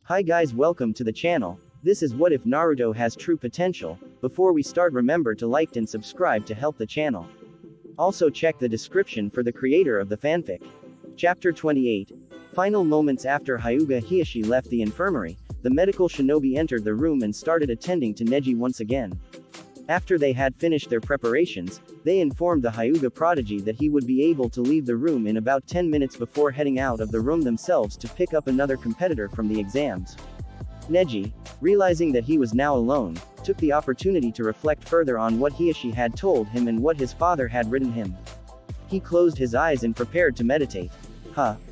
Hi guys, welcome to the channel. This is what if Naruto has true potential. Before we start, remember to like and subscribe to help the channel. Also check the description for the creator of the fanfic. Chapter 28. Final moments after Hyuga Hiyashi left the infirmary, the medical shinobi entered the room and started attending to Neji once again. After they had finished their preparations, they informed the Hyuga prodigy that he would be able to leave the room in about 10 minutes before heading out of the room themselves to pick up another competitor from the exams. Neji, realizing that he was now alone, took the opportunity to reflect further on what Hiyashi had told him and what his father had written him. He closed his eyes and prepared to meditate.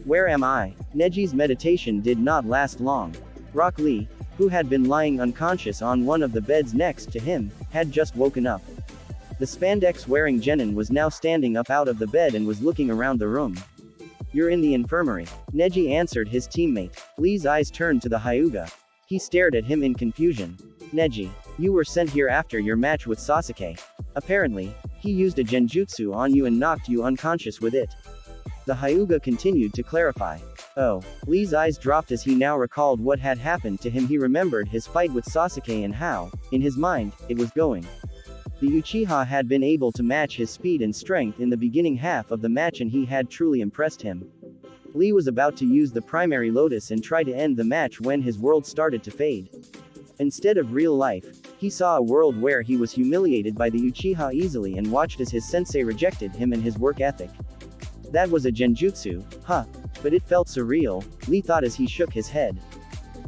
Where am I? Neji's meditation did not last long. Rock Lee, who had been lying unconscious on one of the beds next to him, had just woken up. The spandex-wearing genin was now standing up out of the bed and was looking around the room. You're in the infirmary. Neji answered his teammate. Lee's eyes turned to the Hyuga. He stared at him in confusion. Neji, you were sent here after your match with Sasuke. Apparently, he used a genjutsu on you and knocked you unconscious with it. The Hyuga continued to clarify. Oh. Lee's eyes dropped as he now recalled what had happened to him. He remembered his fight with Sasuke and how, in his mind, it was going. The Uchiha had been able to match his speed and strength in the beginning half of the match and he had truly impressed him. Lee was about to use the primary lotus and try to end the match when his world started to fade. Instead of real life, he saw a world where he was humiliated by the Uchiha easily and watched as his sensei rejected him and his work ethic. That was a genjutsu, but it felt surreal, Lee thought as he shook his head.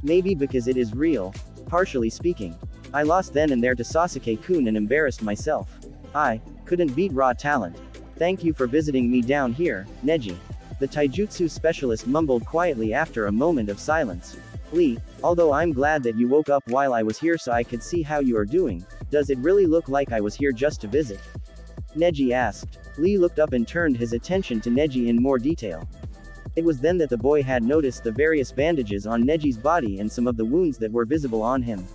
Maybe because it is real, partially speaking. I lost then and there to Sasuke-kun and embarrassed myself. I couldn't beat raw talent. Thank you for visiting me down here, Neji. The taijutsu specialist mumbled quietly after a moment of silence. Lee, although I'm glad that you woke up while I was here so I could see how you are doing, does it really look like I was here just to visit? Neji asked. Lee looked up and turned his attention to Neji in more detail. It was then that the boy had noticed the various bandages on Neji's body and some of the wounds that were visible on him.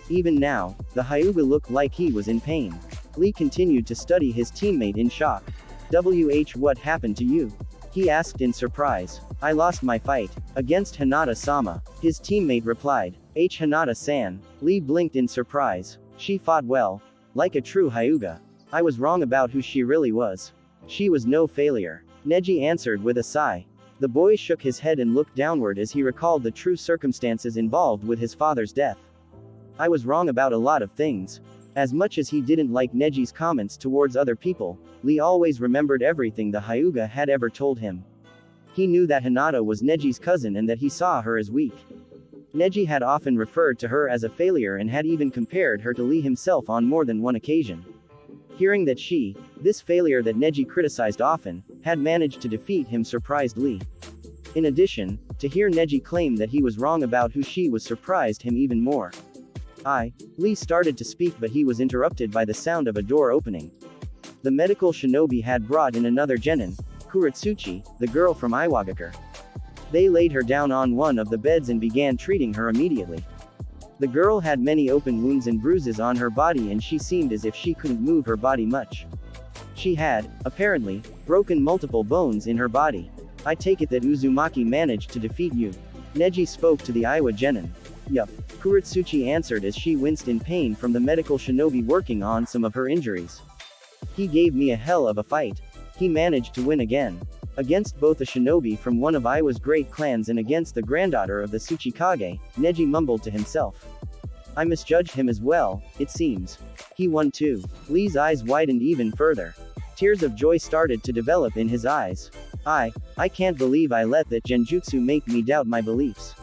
Even now, the Hyuga looked like he was in pain. Lee continued to study his teammate in shock. What happened to you? He asked in surprise. I lost my fight. Against Hinata-sama. His teammate replied. Hinata-san. Lee blinked in surprise. She fought well. Like a true Hyuga. I was wrong about who she really was. She was no failure. Neji answered with a sigh. The boy shook his head and looked downward as he recalled the true circumstances involved with his father's death. I was wrong about a lot of things. As much as he didn't like Neji's comments towards other people, Lee always remembered everything the Hyuga had ever told him. He knew that Hinata was Neji's cousin and that he saw her as weak. Neji had often referred to her as a failure and had even compared her to Lee himself on more than one occasion. Hearing that she, this failure that Neji criticized often, had managed to defeat him surprised Lee. In addition, to hear Neji claim that he was wrong about who she was surprised him even more. Lee started to speak but he was interrupted by the sound of a door opening. The medical shinobi had brought in another genin, Kuretsuchi, the girl from Iwagakure. They laid her down on one of the beds and began treating her immediately. The girl had many open wounds and bruises on her body and she seemed as if she couldn't move her body much. She had, apparently, broken multiple bones in her body. I take it that Uzumaki managed to defeat you. Neji spoke to the Iwa genin. Yup. Kuretsuchi answered as she winced in pain from the medical shinobi working on some of her injuries. He gave me a hell of a fight. He managed to win again. Against both a shinobi from one of Iwa's great clans and against the granddaughter of the Tsuchikage, Neji mumbled to himself. I misjudged him as well, it seems. He won too. Lee's eyes widened even further. Tears of joy started to develop in his eyes. I can't believe I let that genjutsu make me doubt my beliefs.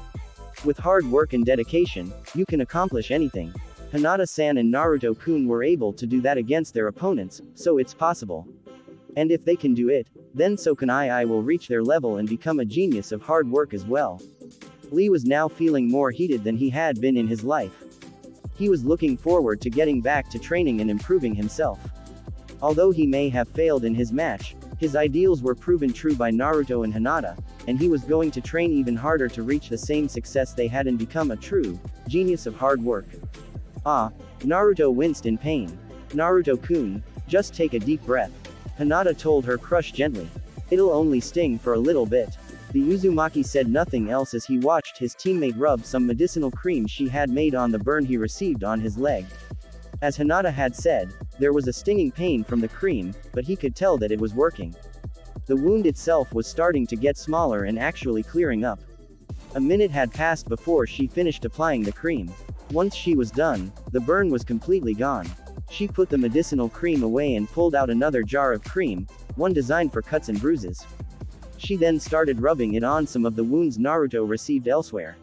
With hard work and dedication, you can accomplish anything. Hinata-san and Naruto-kun were able to do that against their opponents, so it's possible. And if they can do it, then so can I will reach their level and become a genius of hard work as well. Lee was now feeling more heated than he had been in his life. He was looking forward to getting back to training and improving himself. Although he may have failed in his match, his ideals were proven true by Naruto and Hinata, and he was going to train even harder to reach the same success they had and become a true genius of hard work. Naruto winced in pain. Naruto-kun, just take a deep breath. Hinata told her crush gently. It'll only sting for a little bit. The Uzumaki said nothing else as he watched his teammate rub some medicinal cream she had made on the burn he received on his leg. As Hinata had said, there was a stinging pain from the cream, but he could tell that it was working. The wound itself was starting to get smaller and actually clearing up. A minute had passed before she finished applying the cream. Once she was done, the burn was completely gone. She put the medicinal cream away and pulled out another jar of cream, one designed for cuts and bruises. She then started rubbing it on some of the wounds Naruto received elsewhere.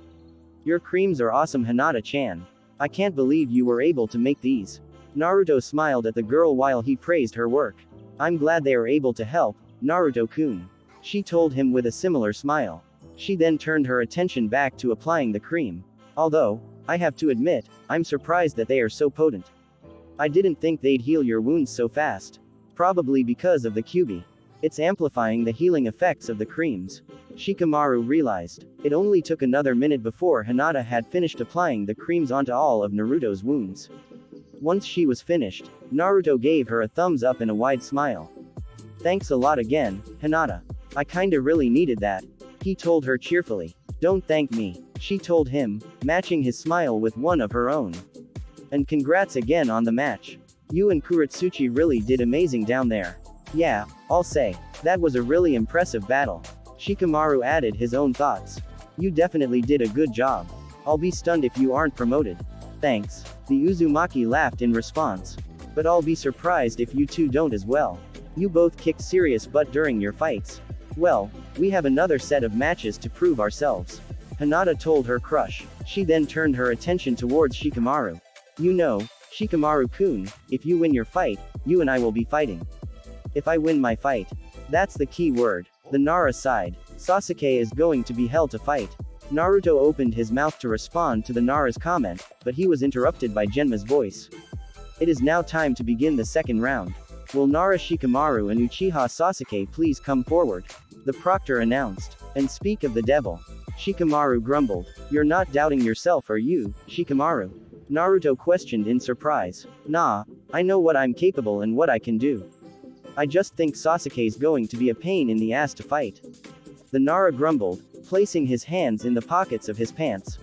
Your creams are awesome, Hinata-chan. I can't believe you were able to make these. Naruto smiled at the girl while he praised her work. I'm glad they are able to help, Naruto-kun. She told him with a similar smile. She then turned her attention back to applying the cream. Although, I have to admit, I'm surprised that they are so potent. I didn't think they'd heal your wounds so fast. Probably because of the QB. It's amplifying the healing effects of the creams. Shikamaru realized. It only took another minute before Hinata had finished applying the creams onto all of Naruto's wounds. Once she was finished, Naruto gave her a thumbs up and a wide smile. Thanks a lot again, Hinata. I kinda really needed that. He told her cheerfully. Don't thank me, she told him, matching his smile with one of her own. And congrats again on the match. You and Kuretsuchi really did amazing down there. Yeah, I'll say, that was a really impressive battle. Shikamaru added his own thoughts. You definitely did a good job. I'll be stunned if you aren't promoted. Thanks. The Uzumaki laughed in response. But I'll be surprised if you two don't as well. You both kicked serious butt during your fights. Well, we have another set of matches to prove ourselves. Hinata told her crush. She then turned her attention towards Shikamaru. You know, Shikamaru-kun, if you win your fight, you and I will be fighting. If I win my fight. That's the key word. The Nara sighed. Sasuke is going to be hell to fight. Naruto opened his mouth to respond to the Nara's comment, but he was interrupted by Genma's voice. It is now time to begin the second round. Will Nara Shikamaru and Uchiha Sasuke please come forward? The proctor announced. And speak of the devil. Shikamaru grumbled. You're not doubting yourself, are you, Shikamaru? Naruto questioned in surprise. Nah, I know what I'm capable and what I can do. I just think Sasuke's going to be a pain in the ass to fight. The Nara grumbled, placing his hands in the pockets of his pants.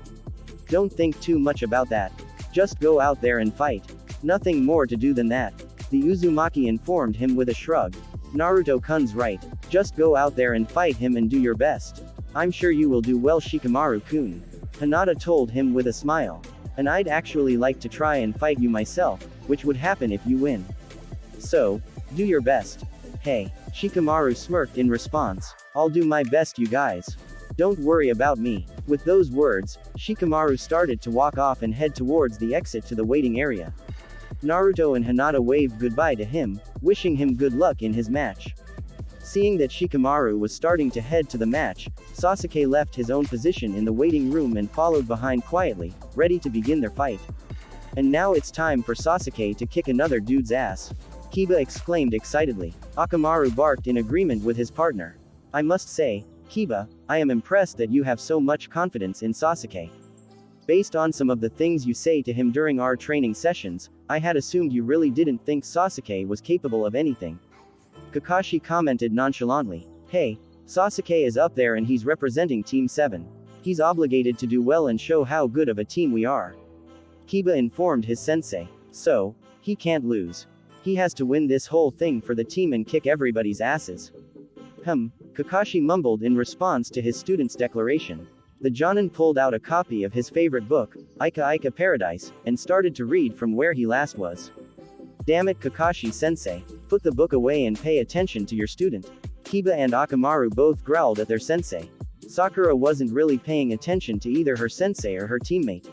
Don't think too much about that. Just go out there and fight. Nothing more to do than that. The Uzumaki informed him with a shrug. Naruto-kun's right. Just go out there and fight him and do your best. I'm sure you will do well, Shikamaru-kun. Hinata told him with a smile. And I'd actually like to try and fight you myself, which would happen if you win. So, do your best. Hey, Shikamaru smirked in response. I'll do my best, you guys. Don't worry about me. With those words, Shikamaru started to walk off and head towards the exit to the waiting area. Naruto and Hinata waved goodbye to him, wishing him good luck in his match. Seeing that Shikamaru was starting to head to the match, Sasuke left his own position in the waiting room and followed behind quietly, ready to begin their fight. And now it's time for Sasuke to kick another dude's ass. Kiba exclaimed excitedly. Akamaru barked in agreement with his partner. I must say, Kiba, I am impressed that you have so much confidence in Sasuke. Based on some of the things you say to him during our training sessions, I had assumed you really didn't think Sasuke was capable of anything. Kakashi commented nonchalantly. Hey, Sasuke is up there and he's representing Team 7. He's obligated to do well and show how good of a team we are. Kiba informed his sensei. So, he can't lose. He has to win this whole thing for the team and kick everybody's asses. Kakashi mumbled in response to his student's declaration. The Jonin pulled out a copy of his favorite book, Ika Ika Paradise, and started to read from where he last was. Damn it, Kakashi-sensei, put the book away and pay attention to your student. Kiba and Akamaru both growled at their sensei. Sakura wasn't really paying attention to either her sensei or her teammate.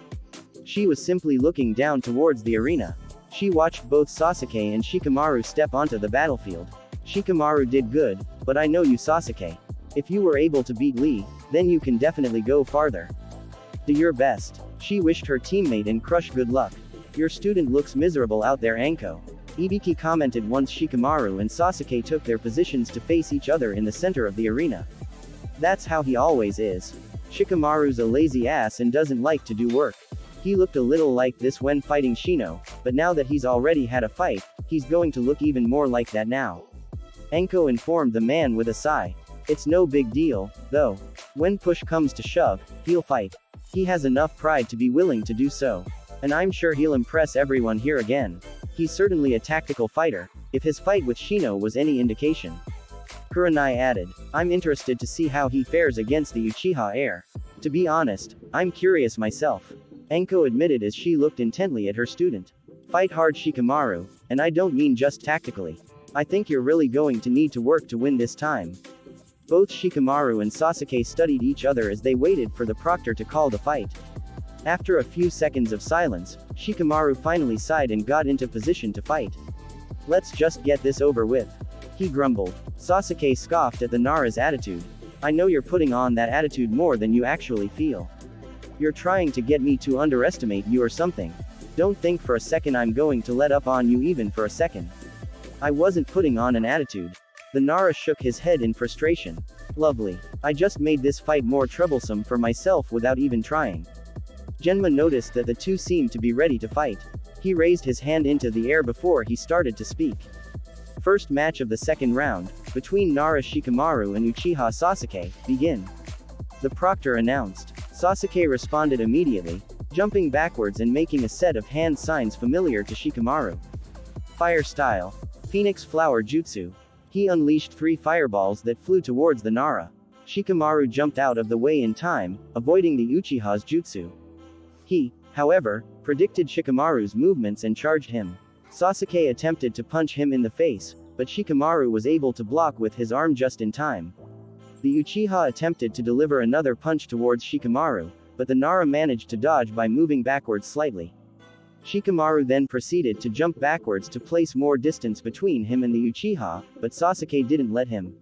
She was simply looking down towards the arena. She watched both Sasuke and Shikamaru step onto the battlefield. Shikamaru did good, but I know you, Sasuke. If you were able to beat Lee, then you can definitely go farther. Do your best. She wished her teammate and Crush good luck. Your student looks miserable out there, Anko. Ibiki commented once Shikamaru and Sasuke took their positions to face each other in the center of the arena. That's how he always is. Shikamaru's a lazy ass and doesn't like to do work. He looked a little like this when fighting Shino, but now that he's already had a fight, he's going to look even more like that now. Anko informed the man with a sigh. It's no big deal, though. When push comes to shove, he'll fight. He has enough pride to be willing to do so. And I'm sure he'll impress everyone here again. He's certainly a tactical fighter, if his fight with Shino was any indication. Kurenai added, I'm interested to see how he fares against the Uchiha heir. To be honest, I'm curious myself. Enko admitted as she looked intently at her student. Fight hard, Shikamaru, and I don't mean just tactically. I think you're really going to need to work to win this time. Both Shikamaru and Sasuke studied each other as they waited for the proctor to call the fight. After a few seconds of silence, Shikamaru finally sighed and got into position to fight. Let's just get this over with. He grumbled. Sasuke scoffed at the Nara's attitude. I know you're putting on that attitude more than you actually feel. You're trying to get me to underestimate you or something. Don't think for a second I'm going to let up on you even for a second. I wasn't putting on an attitude. The Nara shook his head in frustration. Lovely. I just made this fight more troublesome for myself without even trying. Genma noticed that the two seemed to be ready to fight. He raised his hand into the air before he started to speak. First match of the second round, between Nara Shikamaru and Uchiha Sasuke, begin. The proctor announced. Sasuke responded immediately, jumping backwards and making a set of hand signs familiar to Shikamaru. Fire style. Phoenix flower jutsu. He unleashed 3 fireballs that flew towards the Nara. Shikamaru jumped out of the way in time, avoiding the Uchiha's jutsu. He, however, predicted Shikamaru's movements and charged him. Sasuke attempted to punch him in the face, but Shikamaru was able to block with his arm just in time. The Uchiha attempted to deliver another punch towards Shikamaru, but the Nara managed to dodge by moving backwards slightly. Shikamaru then proceeded to jump backwards to place more distance between him and the Uchiha, but Sasuke didn't let him.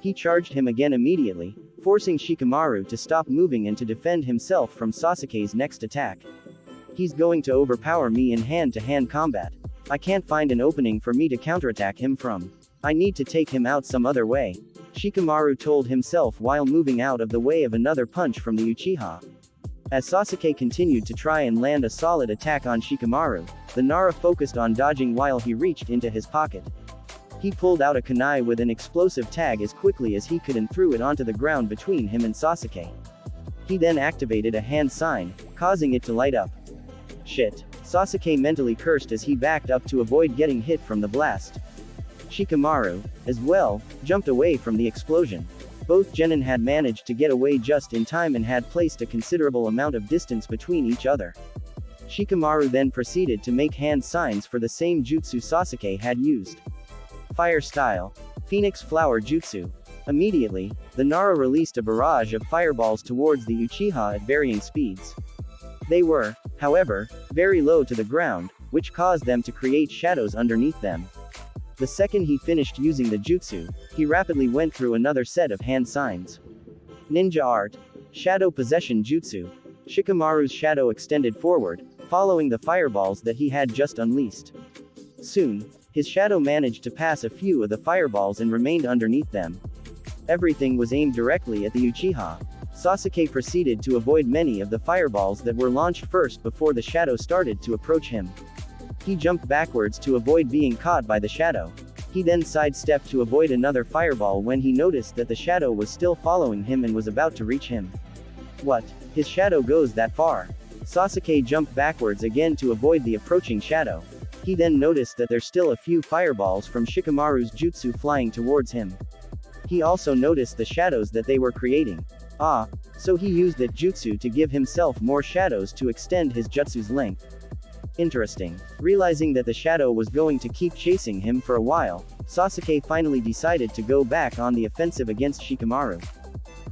He charged him again immediately, forcing Shikamaru to stop moving and to defend himself from Sasuke's next attack. He's going to overpower me in hand-to-hand combat. I can't find an opening for me to counterattack him from. I need to take him out some other way. Shikamaru told himself while moving out of the way of another punch from the Uchiha. As Sasuke continued to try and land a solid attack on Shikamaru, the Nara focused on dodging while he reached into his pocket. He pulled out a kunai with an explosive tag as quickly as he could and threw it onto the ground between him and Sasuke. He then activated a hand sign, causing it to light up. Shit. Sasuke mentally cursed as he backed up to avoid getting hit from the blast. Shikamaru, as well, jumped away from the explosion. Both genin had managed to get away just in time and had placed a considerable amount of distance between each other. Shikamaru then proceeded to make hand signs for the same jutsu Sasuke had used. Fire style. Phoenix flower jutsu. Immediately, the Nara released a barrage of fireballs towards the Uchiha at varying speeds. They were, however, very low to the ground, which caused them to create shadows underneath them. The second he finished using the jutsu, he rapidly went through another set of hand signs. Ninja art. Shadow possession jutsu. Shikamaru's shadow extended forward, following the fireballs that he had just unleashed. Soon, his shadow managed to pass a few of the fireballs and remained underneath them. Everything was aimed directly at the Uchiha. Sasuke proceeded to avoid many of the fireballs that were launched first before the shadow started to approach him. He jumped backwards to avoid being caught by the shadow. He then sidestepped to avoid another fireball when he noticed that the shadow was still following him and was about to reach him. What? His shadow goes that far? Sasuke jumped backwards again to avoid the approaching shadow. He then noticed that there's still a few fireballs from Shikamaru's jutsu flying towards him. He also noticed the shadows that they were creating. Ah, so he used that jutsu to give himself more shadows to extend his jutsu's length. Interesting. Realizing that the shadow was going to keep chasing him for a while, Sasuke finally decided to go back on the offensive against Shikamaru.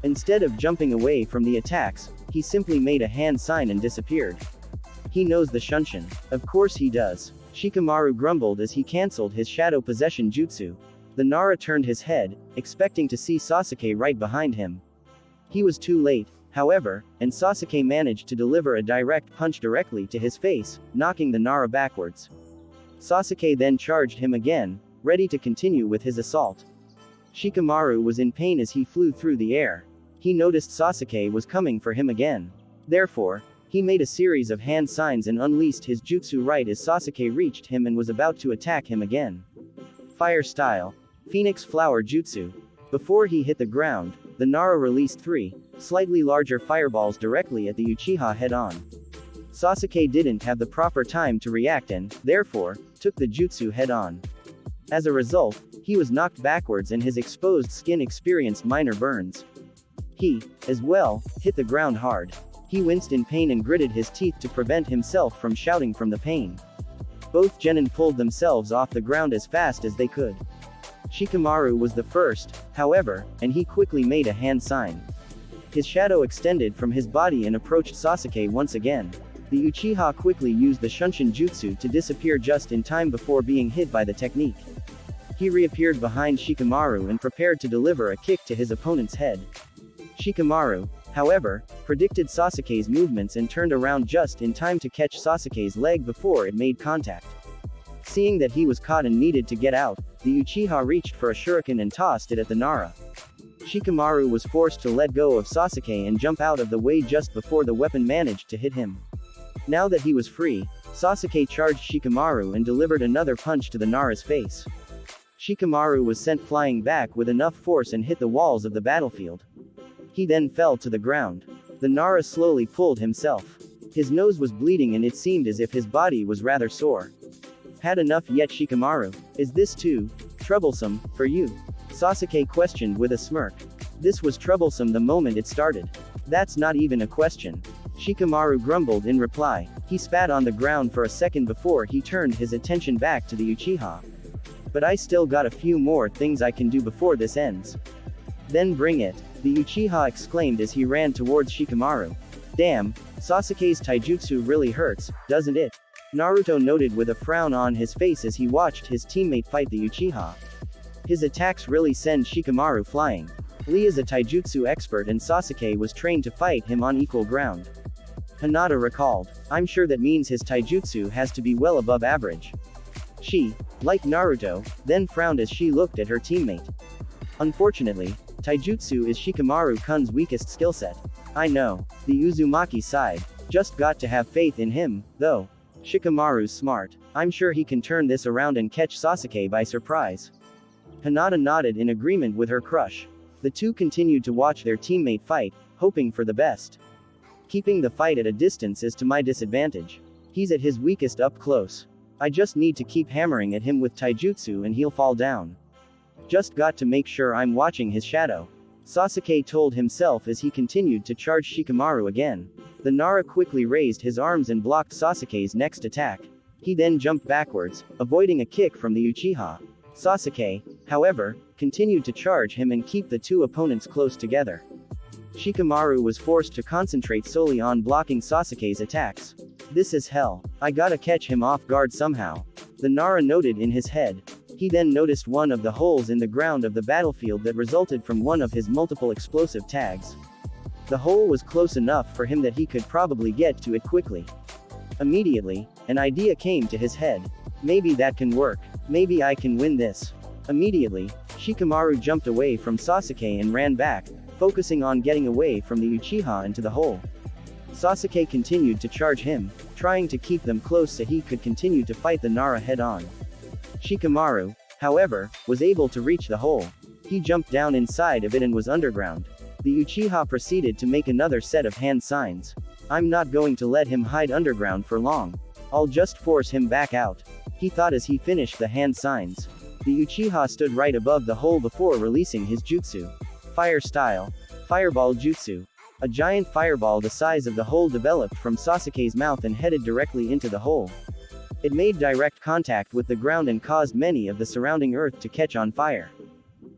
Instead of jumping away from the attacks, he simply made a hand sign and disappeared. He knows the Shunshin. Of course he does. Shikamaru grumbled as he cancelled his shadow possession jutsu. The Nara turned his head, expecting to see Sasuke right behind him. He was too late, however, and Sasuke managed to deliver a direct punch directly to his face, knocking the Nara backwards. Sasuke then charged him again, ready to continue with his assault. Shikamaru was in pain as he flew through the air. He noticed Sasuke was coming for him again. Therefore, he made a series of hand signs and unleashed his jutsu right as Sasuke reached him and was about to attack him again. Fire style. Phoenix flower jutsu. Before he hit the ground, the Nara released 3, slightly larger fireballs directly at the Uchiha head-on. Sasuke didn't have the proper time to react and, therefore, took the jutsu head-on. As a result, he was knocked backwards and his exposed skin experienced minor burns. He, as well, hit the ground hard. He winced in pain and gritted his teeth to prevent himself from shouting from the pain. Both genin pulled themselves off the ground as fast as they could. Shikamaru was the first, however, and he quickly made a hand sign. His shadow extended from his body and approached Sasuke once again. The Uchiha quickly used the Shunshin Jutsu to disappear just in time before being hit by the technique. He reappeared behind Shikamaru and prepared to deliver a kick to his opponent's head. Shikamaru, however, predicted Sasuke's movements and turned around just in time to catch Sasuke's leg before it made contact. Seeing that he was caught and needed to get out, the Uchiha reached for a shuriken and tossed it at the Nara. Shikamaru was forced to let go of Sasuke and jump out of the way just before the weapon managed to hit him. Now that he was free, Sasuke charged Shikamaru and delivered another punch to the Nara's face. Shikamaru was sent flying back with enough force and hit the walls of the battlefield. He then fell to the ground. The Nara slowly pulled himself. His nose was bleeding and it seemed as if his body was rather sore. Had enough yet, Shikamaru? Is this too troublesome for you? Sasuke questioned with a smirk. This was troublesome the moment it started. That's not even a question. Shikamaru grumbled in reply. He spat on the ground for a second before he turned his attention back to the Uchiha. But I still got a few more things I can do before this ends. Then bring it, the Uchiha exclaimed as he ran towards Shikamaru. Damn, Sasuke's taijutsu really hurts, doesn't it? Naruto noted with a frown on his face as he watched his teammate fight the Uchiha. His attacks really send Shikamaru flying. Lee is a taijutsu expert and Sasuke was trained to fight him on equal ground. Hinata recalled. I'm sure that means his taijutsu has to be well above average. She, like Naruto, then frowned as she looked at her teammate. Unfortunately, taijutsu is Shikamaru-kun's weakest skill set. I know, the Uzumaki sighed. Just got to have faith in him, though. Shikamaru's smart. I'm sure he can turn this around and catch Sasuke by surprise. Hinata nodded in agreement with her crush. The two continued to watch their teammate fight, hoping for the best. Keeping the fight at a distance is to my disadvantage. He's at his weakest up close. I just need to keep hammering at him with taijutsu and he'll fall down. Just got to make sure I'm watching his shadow. Sasuke told himself as he continued to charge Shikamaru again. The Nara quickly raised his arms and blocked Sasuke's next attack. He then jumped backwards, avoiding a kick from the Uchiha. Sasuke, however, continued to charge him and keep the two opponents close together. Shikamaru was forced to concentrate solely on blocking Sasuke's attacks. This is hell. I gotta catch him off guard somehow. The Nara noted in his head. He then noticed one of the holes in the ground of the battlefield that resulted from one of his multiple explosive tags. The hole was close enough for him that he could probably get to it quickly. Immediately, an idea came to his head. Maybe that can work. Maybe I can win this. Immediately, Shikamaru jumped away from Sasuke and ran back, focusing on getting away from the Uchiha into the hole. Sasuke continued to charge him, trying to keep them close so he could continue to fight the Nara head-on. Shikamaru, however, was able to reach the hole. He jumped down inside of it and was underground. The Uchiha proceeded to make another set of hand signs. I'm not going to let him hide underground for long. I'll just force him back out. He thought as he finished the hand signs. The Uchiha stood right above the hole before releasing his jutsu. Fire style. Fireball jutsu. A giant fireball the size of the hole developed from Sasuke's mouth and headed directly into the hole. It made direct contact with the ground and caused many of the surrounding earth to catch on fire.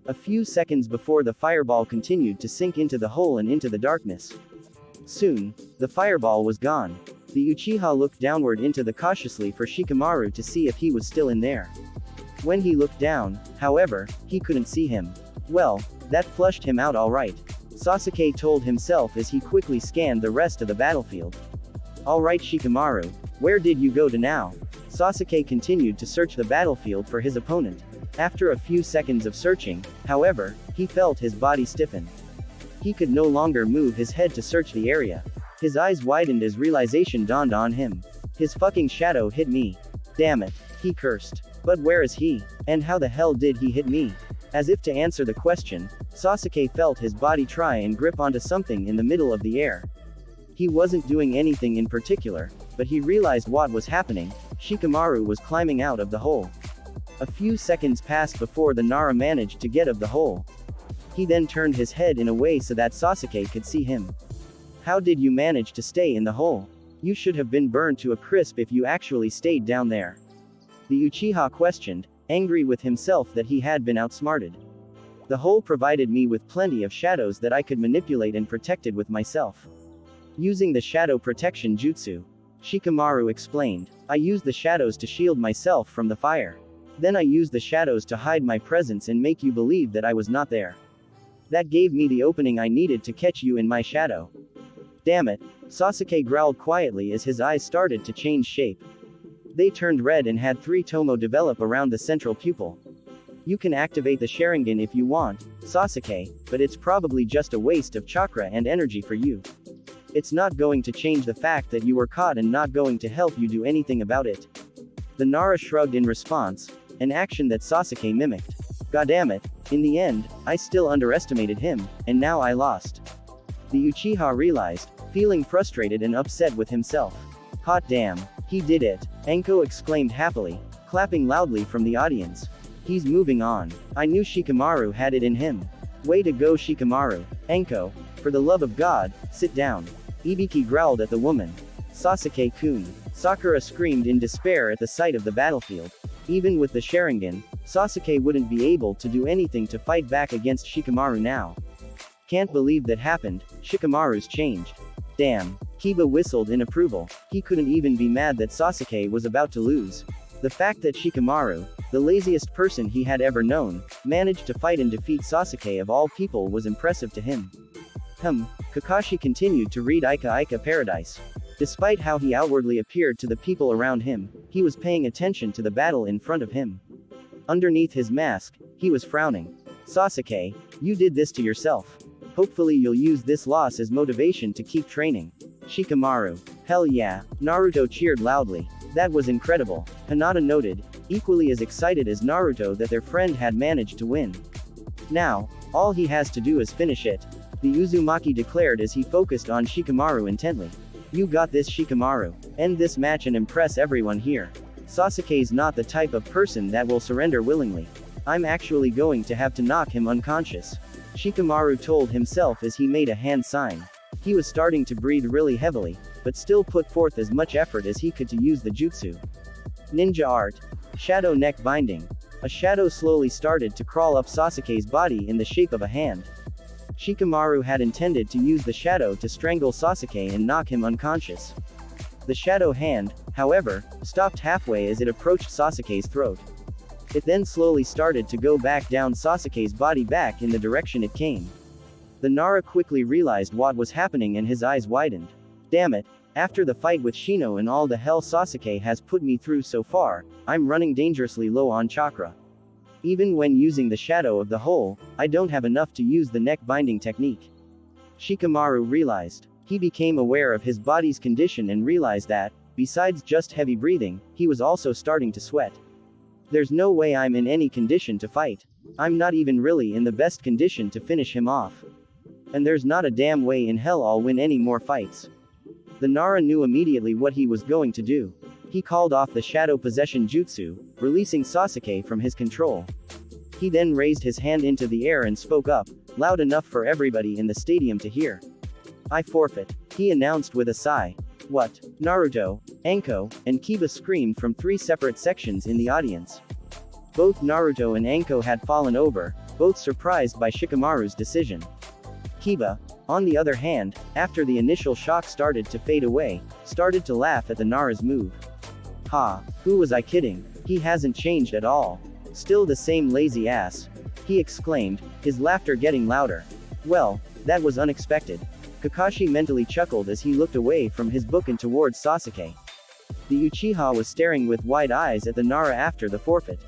A few seconds before the fireball continued to sink into the hole and into the darkness. Soon, the fireball was gone. The Uchiha looked downward into the cautiously for Shikamaru to see if he was still in there. When he looked down, however, he couldn't see him. Well, that flushed him out alright. Sasuke told himself as he quickly scanned the rest of the battlefield. Alright Shikamaru, where did you go to now? Sasuke continued to search the battlefield for his opponent. After a few seconds of searching, however, he felt his body stiffen. He could no longer move his head to search the area. His eyes widened as realization dawned on him. His fucking shadow hit me. Damn it, he cursed. But where is he? And how the hell did he hit me? As if to answer the question, Sasuke felt his body try and grip onto something in the middle of the air. He wasn't doing anything in particular, but he realized what was happening. Shikamaru was climbing out of the hole. A few seconds passed before the Nara managed to get out of the hole. He then turned his head in a way so that Sasuke could see him. How did you manage to stay in the hole? You should have been burned to a crisp if you actually stayed down there. The Uchiha questioned, angry with himself that he had been outsmarted. The hole provided me with plenty of shadows that I could manipulate and protected with myself. Using the shadow protection jutsu, Shikamaru explained, I used the shadows to shield myself from the fire. Then I used the shadows to hide my presence and make you believe that I was not there. That gave me the opening I needed to catch you in my shadow. Damn it, Sasuke growled quietly as his eyes started to change shape. They turned red and had 3 tomo develop around the central pupil. You can activate the Sharingan if you want, Sasuke, but it's probably just a waste of chakra and energy for you. It's not going to change the fact that you were caught and not going to help you do anything about it. The Nara shrugged in response, an action that Sasuke mimicked. Goddammit, in the end, I still underestimated him, and now I lost. The Uchiha realized, feeling frustrated and upset with himself. Hot damn, he did it, Enko exclaimed happily, clapping loudly from the audience. He's moving on. I knew Shikamaru had it in him. Way to go Shikamaru. Enko, for the love of God, sit down. Ibiki growled at the woman. Sasuke-kun. Sakura screamed in despair at the sight of the battlefield. Even with the Sharingan, Sasuke wouldn't be able to do anything to fight back against Shikamaru now. Can't believe that happened, Shikamaru's changed. Damn. Kiba whistled in approval. He couldn't even be mad that Sasuke was about to lose. The fact that Shikamaru, the laziest person he had ever known, managed to fight and defeat Sasuke of all people was impressive to him. Kakashi continued to read Ika Ika Paradise. Despite how he outwardly appeared to the people around him, he was paying attention to the battle in front of him. Underneath his mask, he was frowning. Sasuke, you did this to yourself. Hopefully you'll use this loss as motivation to keep training. Shikamaru. Hell yeah, Naruto cheered loudly. That was incredible. Hinata noted, equally as excited as Naruto that their friend had managed to win. Now, all he has to do is finish it. The Uzumaki declared as he focused on Shikamaru intently. You got this Shikamaru. End this match and impress everyone here. Sasuke's not the type of person that will surrender willingly. I'm actually going to have to knock him unconscious. Shikamaru told himself as he made a hand sign. He was starting to breathe really heavily, but still put forth as much effort as he could to use the jutsu. Ninja art. Shadow neck binding. A shadow slowly started to crawl up Sasuke's body in the shape of a hand. Shikamaru had intended to use the shadow to strangle Sasuke and knock him unconscious. The shadow hand, however, stopped halfway as it approached Sasuke's throat. It then slowly started to go back down Sasuke's body back in the direction it came. The Nara quickly realized what was happening and his eyes widened. Damn it, after the fight with Shino and all the hell Sasuke has put me through so far, I'm running dangerously low on chakra. Even when using the shadow of the hole, I don't have enough to use the neck binding technique. Shikamaru realized. He became aware of his body's condition and realized that, besides just heavy breathing, he was also starting to sweat. There's no way I'm in any condition to fight. I'm not even really in the best condition to finish him off. And there's not a damn way in hell I'll win any more fights. The Nara knew immediately what he was going to do. He called off the shadow possession jutsu, releasing Sasuke from his control. He then raised his hand into the air and spoke up, loud enough for everybody in the stadium to hear. I forfeit, he announced with a sigh. What? Naruto, Enko, and Kiba screamed from 3 separate sections in the audience. Both Naruto and Enko had fallen over, both surprised by Shikamaru's decision. Kiba, on the other hand, after the initial shock started to fade away, started to laugh at the Nara's move. Ha, who was I kidding? He hasn't changed at all. Still the same lazy ass. He exclaimed, his laughter getting louder. Well, that was unexpected. Kakashi mentally chuckled as he looked away from his book and towards Sasuke. The Uchiha was staring with wide eyes at the Nara after the forfeit.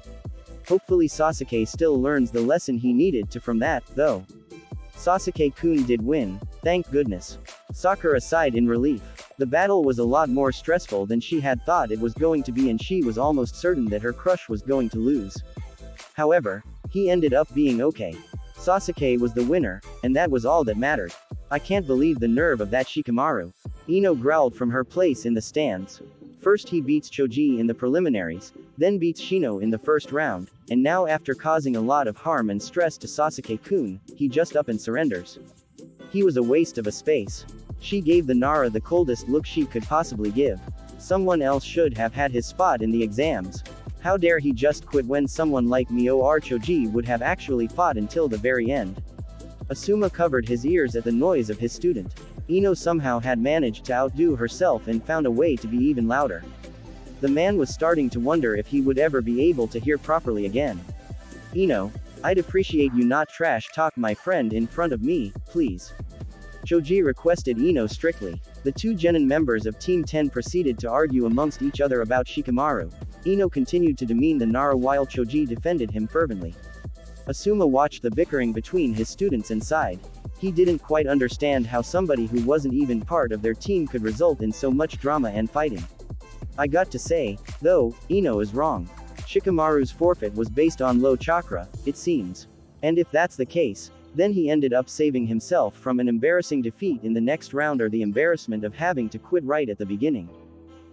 Hopefully Sasuke still learns the lesson he needed to from that, though. Sasuke-kun did win, thank goodness. Sakura sighed in relief. The battle was a lot more stressful than she had thought it was going to be and she was almost certain that her crush was going to lose. However, he ended up being okay. Sasuke was the winner, and that was all that mattered. I can't believe the nerve of that Shikamaru. Ino growled from her place in the stands. First he beats Choji in the preliminaries, then beats Shino in the first round, and now after causing a lot of harm and stress to Sasuke-kun, he just up and surrenders. He was a waste of a space. She gave the Nara the coldest look she could possibly give. Someone else should have had his spot in the exams. How dare he just quit when someone like Mio or Choji would have actually fought until the very end. Asuma covered his ears at the noise of his student. Ino somehow had managed to outdo herself and found a way to be even louder. The man was starting to wonder if he would ever be able to hear properly again. Ino, I'd appreciate you not trash talk my friend in front of me, please. Choji requested Ino strictly. The two genin members of Team 10 proceeded to argue amongst each other about Shikamaru. Ino continued to demean the Nara while Choji defended him fervently. Asuma watched the bickering between his students and sighed. He didn't quite understand how somebody who wasn't even part of their team could result in so much drama and fighting. I got to say, though, Ino is wrong. Shikamaru's forfeit was based on low chakra, it seems. And if that's the case, then he ended up saving himself from an embarrassing defeat in the next round or the embarrassment of having to quit right at the beginning.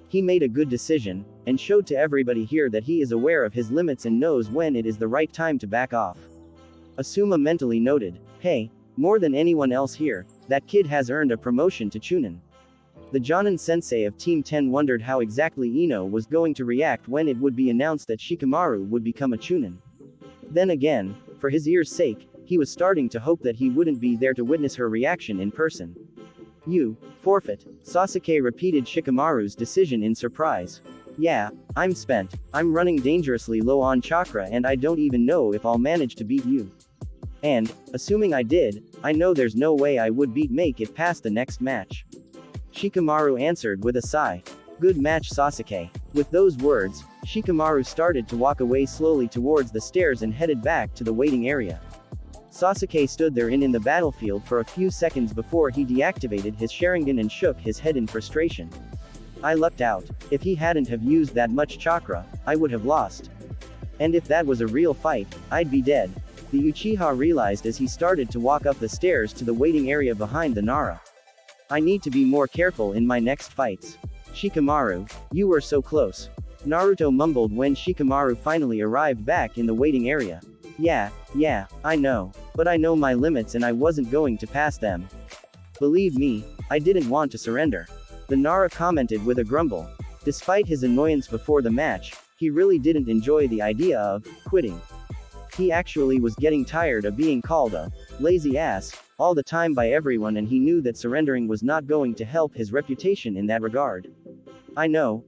He made a good decision, and showed to everybody here that he is aware of his limits and knows when it is the right time to back off. Asuma mentally noted, hey, more than anyone else here, that kid has earned a promotion to Chunin. The Jonin sensei of Team 10 wondered how exactly Ino was going to react when it would be announced that Shikamaru would become a Chunin. Then again, for his ears' sake, he was starting to hope that he wouldn't be there to witness her reaction in person. You forfeit. Sasuke repeated Shikamaru's decision in surprise. Yeah, I'm spent, I'm running dangerously low on chakra and I don't even know if I'll manage to beat you. And, assuming I did, I know there's no way I would make it past the next match. Shikamaru answered with a sigh. Good match Sasuke. With those words, Shikamaru started to walk away slowly towards the stairs and headed back to the waiting area. Sasuke stood there in the battlefield for a few seconds before he deactivated his Sharingan and shook his head in frustration. I lucked out. If he hadn't have used that much chakra, I would have lost. And if that was a real fight, I'd be dead. The Uchiha realized as he started to walk up the stairs to the waiting area behind the Nara. I need to be more careful in my next fights. Shikamaru, you were so close. Naruto mumbled when Shikamaru finally arrived back in the waiting area. Yeah, I know. But I know my limits and I wasn't going to pass them. Believe me, I didn't want to surrender. The Nara commented with a grumble. Despite his annoyance before the match, he really didn't enjoy the idea of quitting. He actually was getting tired of being called a lazy ass all the time by everyone, and he knew that surrendering was not going to help his reputation in that regard. I know.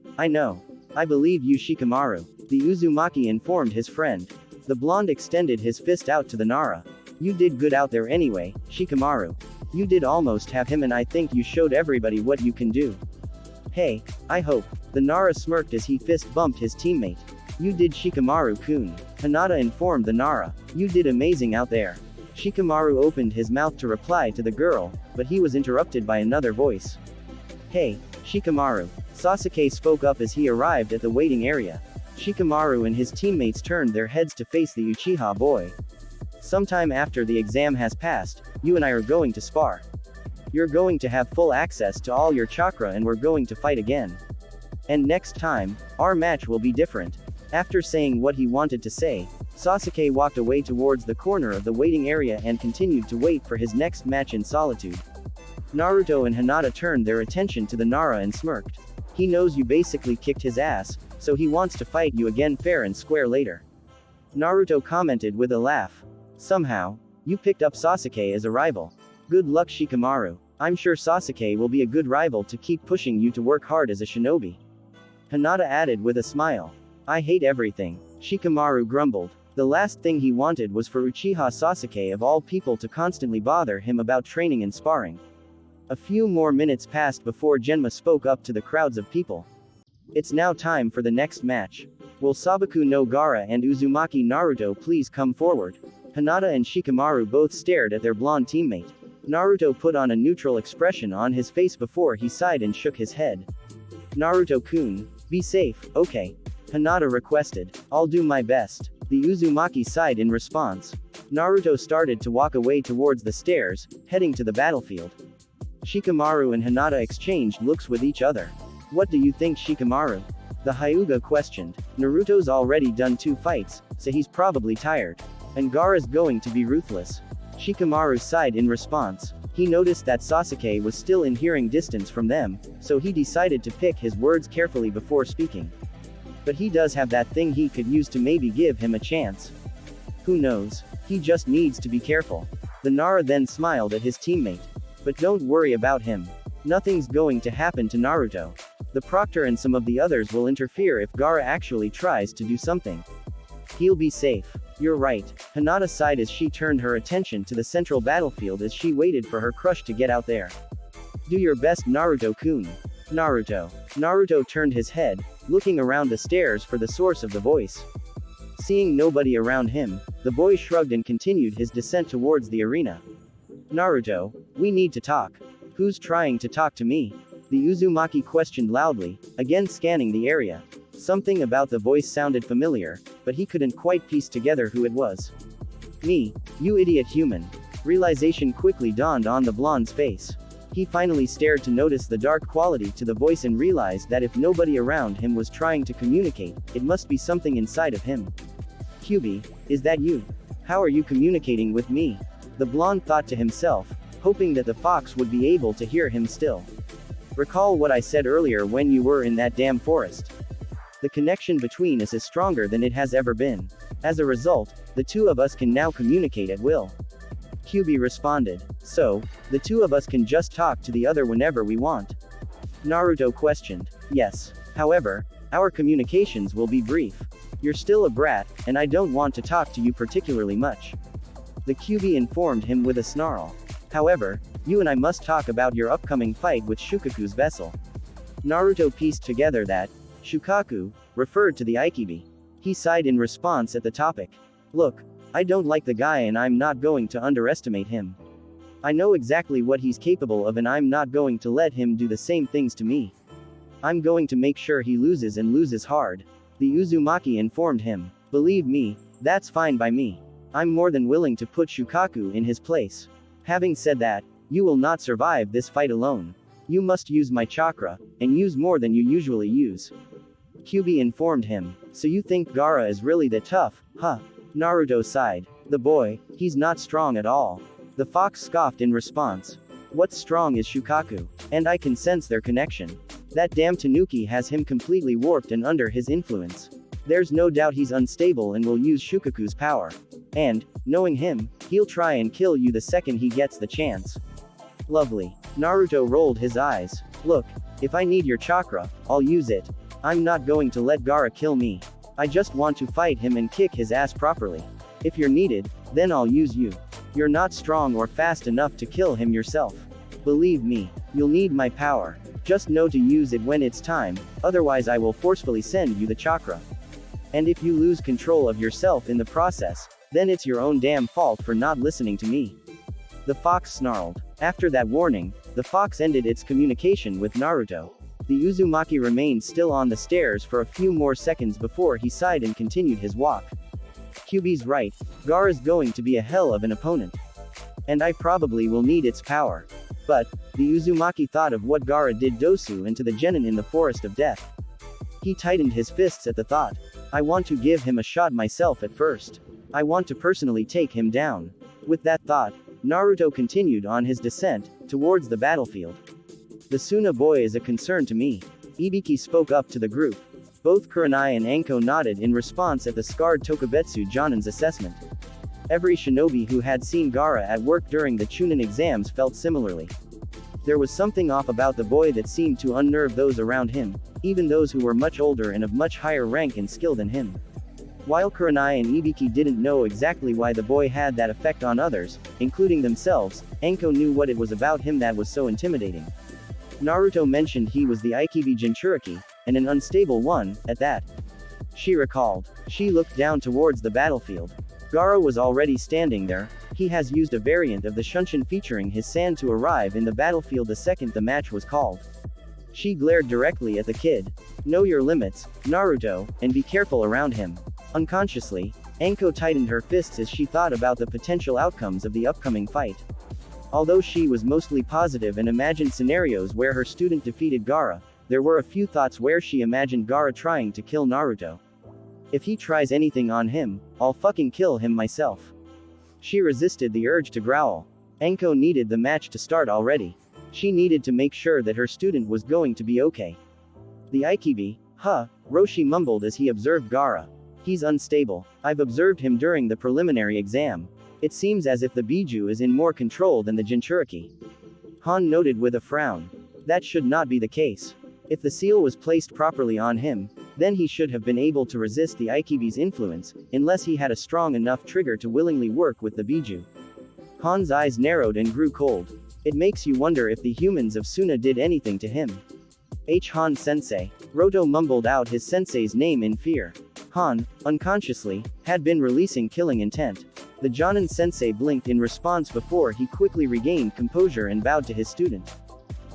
I believe you Shikamaru, the Uzumaki informed his friend. The blonde extended his fist out to the Nara. You did good out there anyway, Shikamaru. You did almost have him and I think you showed everybody what you can do. Hey, I hope. The Nara smirked as he fist bumped his teammate. You did Shikamaru-kun. Hinata informed the Nara. You did amazing out there. Shikamaru opened his mouth to reply to the girl, but he was interrupted by another voice. Hey, Shikamaru. Sasuke spoke up as he arrived at the waiting area. Shikamaru and his teammates turned their heads to face the Uchiha boy. Sometime after the exam has passed, you and I are going to spar. You're going to have full access to all your chakra and we're going to fight again. And next time, our match will be different. After saying what he wanted to say, Sasuke walked away towards the corner of the waiting area and continued to wait for his next match in solitude. Naruto and Hinata turned their attention to the Nara and smirked. He knows you basically kicked his ass, so he wants to fight you again fair and square later. Naruto commented with a laugh. Somehow, you picked up Sasuke as a rival. Good luck Shikamaru. I'm sure Sasuke will be a good rival to keep pushing you to work hard as a shinobi. Hinata added with a smile. I hate everything. Shikamaru grumbled. The last thing he wanted was for Uchiha Sasuke of all people to constantly bother him about training and sparring. A few more minutes passed before Genma spoke up to the crowds of people. It's now time for the next match. Will Sabaku no Gaara and Uzumaki Naruto please come forward? Hinata and Shikamaru both stared at their blonde teammate. Naruto put on a neutral expression on his face before he sighed and shook his head. Naruto-kun, be safe, okay. Hinata requested. I'll do my best. The Uzumaki sighed in response. Naruto started to walk away towards the stairs, heading to the battlefield. Shikamaru and Hinata exchanged looks with each other. What do you think, Shikamaru? The Hyuga questioned. Naruto's already done 2 fights, so he's probably tired. And Gaara's going to be ruthless. Shikamaru sighed in response. He noticed that Sasuke was still in hearing distance from them, so he decided to pick his words carefully before speaking. But he does have that thing he could use to maybe give him a chance. Who knows? He just needs to be careful. The Nara then smiled at his teammate. But don't worry about him. Nothing's going to happen to Naruto. The Proctor and some of the others will interfere if Gaara actually tries to do something. He'll be safe. You're right. Hinata sighed as she turned her attention to the central battlefield as she waited for her crush to get out there. Do your best, Naruto-kun. Naruto. Naruto turned his head, looking around the stairs for the source of the voice. Seeing nobody around him, the boy shrugged and continued his descent towards the arena. Naruto, we need to talk. Who's trying to talk to me? The Uzumaki questioned loudly, again scanning the area. Something about the voice sounded familiar, but he couldn't quite piece together who it was. Me, you idiot human. Realization quickly dawned on the blonde's face. He finally stared to notice the dark quality to the voice and realized that if nobody around him was trying to communicate, it must be something inside of him. Kyubi, is that you? How are you communicating with me? The blonde thought to himself, hoping that the fox would be able to hear him still. Recall what I said earlier when you were in that damn forest. The connection between us is stronger than it has ever been. As a result, the 2 of us can now communicate at will. Kyubi responded. So, the 2 of us can just talk to the other whenever we want? Naruto questioned. Yes. However, our communications will be brief. You're still a brat, and I don't want to talk to you particularly much. The Kyubi informed him with a snarl. However, you and I must talk about your upcoming fight with Shukaku's vessel. Naruto pieced together that Shukaku referred to the Aikibi. He sighed in response at the topic. Look, I don't like the guy and I'm not going to underestimate him. I know exactly what he's capable of and I'm not going to let him do the same things to me. I'm going to make sure he loses and loses hard. The Uzumaki informed him. Believe me, that's fine by me. I'm more than willing to put Shukaku in his place. Having said that, you will not survive this fight alone. You must use my chakra, and use more than you usually use. Kyubi informed him. So you think Gaara is really that tough, huh? Naruto sighed. The boy, he's not strong at all. The fox scoffed in response. What's strong is Shukaku. And I can sense their connection. That damn Tanuki has him completely warped and under his influence. There's no doubt he's unstable and will use Shukaku's power. And, knowing him, he'll try and kill you the second he gets the chance. Lovely. Naruto rolled his eyes. Look, if I need your chakra, I'll use it. I'm not going to let Gaara kill me. I just want to fight him and kick his ass properly. If you're needed, then I'll use you. You're not strong or fast enough to kill him yourself. Believe me, you'll need my power. Just know to use it when it's time, otherwise I will forcefully send you the chakra. And if you lose control of yourself in the process, then it's your own damn fault for not listening to me. The fox snarled. After that warning, the fox ended its communication with Naruto. The Uzumaki remained still on the stairs for a few more seconds before he sighed and continued his walk. Kyubi's right, Gaara's going to be a hell of an opponent. And I probably will need its power. But, the Uzumaki thought of what Gaara did Dosu and to the genin in the Forest of Death. He tightened his fists at the thought. I want to give him a shot myself at first. I want to personally take him down. With that thought, Naruto continued on his descent, towards the battlefield. The Suna boy is a concern to me. Ibiki spoke up to the group. Both Kurenai and Anko nodded in response at the scarred Tokubetsu Jonin's assessment. Every shinobi who had seen Gaara at work during the Chunin exams felt similarly. There was something off about the boy that seemed to unnerve those around him, even those who were much older and of much higher rank and skill than him. While Kurenai and Ibiki didn't know exactly why the boy had that effect on others, including themselves, Anko knew what it was about him that was so intimidating. Naruto mentioned he was the Aikibi Jinchuriki, and an unstable one, at that. She recalled. She looked down towards the battlefield. Gaara was already standing there. He has used a variant of the Shunshin featuring his sand to arrive in the battlefield the second the match was called. She glared directly at the kid. Know your limits, Naruto, and be careful around him. Unconsciously, Anko tightened her fists as she thought about the potential outcomes of the upcoming fight. Although she was mostly positive and imagined scenarios where her student defeated Gaara, there were a few thoughts where she imagined Gaara trying to kill Naruto. If he tries anything on him, I'll fucking kill him myself. She resisted the urge to growl. Anko needed the match to start already. She needed to make sure that her student was going to be okay. The Aikibi, Roshi mumbled as he observed Gaara. He's unstable. I've observed him during the preliminary exam. It seems as if the Biju is in more control than the Jinchuriki. Han noted with a frown. That should not be the case. If the seal was placed properly on him, then he should have been able to resist the Aikibi's influence, unless he had a strong enough trigger to willingly work with the Biju. Han's eyes narrowed and grew cold. It makes you wonder if the humans of Suna did anything to him. Han sensei. Roto mumbled out his sensei's name in fear. Han, unconsciously, had been releasing killing intent. The Jonin sensei blinked in response before he quickly regained composure and bowed to his student.